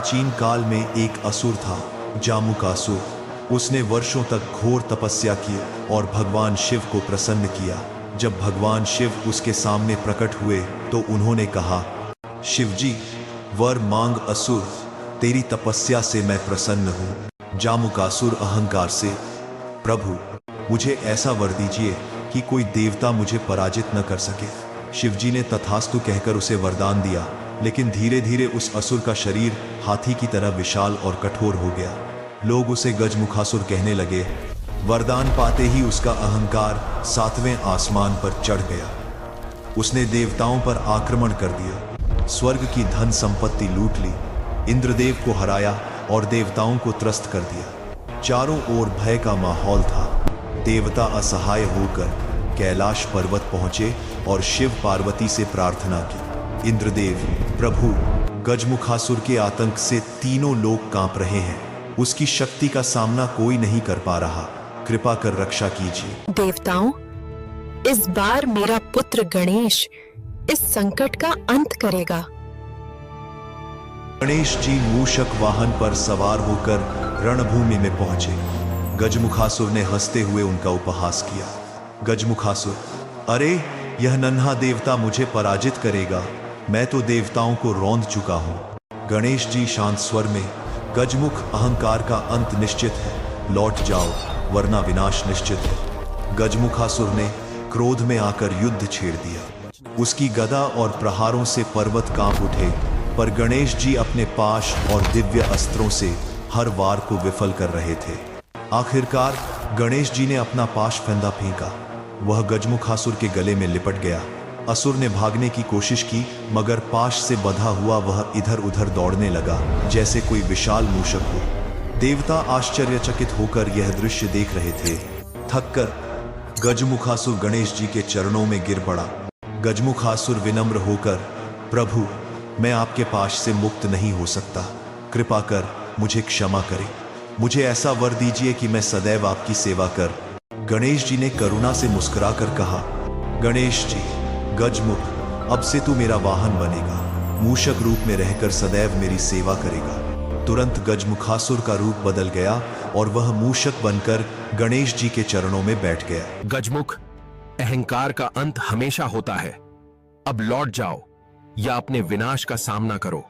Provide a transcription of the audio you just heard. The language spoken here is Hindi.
प्राचीन काल में एक असुर था, जामुकासुर। उसने वर्षों तक घोर तपस्या की और भगवान शिव को प्रसन्न किया। जब भगवान शिव उसके सामने प्रकट हुए तो उन्होंने कहा, शिवजी, वर मांग असुर, तेरी तपस्या से मैं प्रसन्न हूँ। जामुकासुर अहंकार से, प्रभु, मुझे ऐसा वर दीजिए कि कोई देवता मुझे पराजित न कर सके। शिवजी ने तथास्तु कहकर उसे वरदान दिया, लेकिन धीरे धीरे उस असुर का शरीर हाथी की तरह विशाल और कठोर हो गया। लोग उसे गजमुखासुर कहने लगे। वरदान पाते ही उसका अहंकार 7वें आसमान पर चढ़ गया। उसने देवताओं पर आक्रमण कर दिया, स्वर्ग की धन संपत्ति लूट ली, इंद्रदेव को हराया और देवताओं को त्रस्त कर दिया। चारों ओर भय का माहौल था। देवता असहाय होकर कैलाश पर्वत पहुंचे और शिव पार्वती से प्रार्थना की, इंद्रदेव, प्रभु, गजमुखासुर के आतंक से तीनों लोग कांप रहे हैं। उसकी शक्ति का सामना कोई नहीं कर पा रहा। कृपा कर रक्षा कीजिए। देवताओं, इस बार मेरा पुत्र गणेश इस संकट का अंत करेगा। गणेश जी मूषक वाहन पर सवार होकर रणभूमि में पहुंचे। गजमुखासुर ने हंसते हुए उनका उपहास किया। गजमुखासुर, अरे, यह नन्हा देवता मुझे पराजित करेगा, मैं तो देवताओं को रौंद चुका हूं। गणेश जी शांत स्वर में, गजमुख, अहंकार का अंत निश्चित है, लौट जाओ वरना विनाश निश्चित है। गजमुखासुर ने क्रोध में आकर युद्ध छेड़ दिया। उसकी गदा और प्रहारों से पर्वत कांप उठे, पर गणेश जी अपने पाश और दिव्य अस्त्रों से हर वार को विफल कर रहे थे। आखिरकार गणेश जी ने अपना पाश फंदा फेंका। वह गजमुखासुर के गले में लिपट गया। असुर ने भागने की कोशिश की, मगर पाश से बंधा हुआ वह इधर उधर दौड़ने लगा जैसे कोई विशाल मूषक हो। देवता आश्चर्यचकित होकर यह दृश्य देख रहे थे। थककर गजमुखासुर गणेश जी के चरणों में गिर पड़ा। गजमुखासुर विनम्र होकर, प्रभु, मैं आपके पाश से मुक्त नहीं हो सकता, कृपा कर मुझे क्षमा करें। मुझे ऐसा वर दीजिए कि मैं सदैव आपकी सेवा कर। गणेश जी ने करुणा से मुस्कुराकर कहा, गणेश जी, गजमुख, अब से तू मेरा वाहन बनेगा, मूषक रूप में रहकर सदैव मेरी सेवा करेगा। तुरंत गजमुखासुर का रूप बदल गया और वह मूषक बनकर गणेश जी के चरणों में बैठ गया। गजमुख, अहंकार का अंत हमेशा होता है। अब लौट जाओ या अपने विनाश का सामना करो।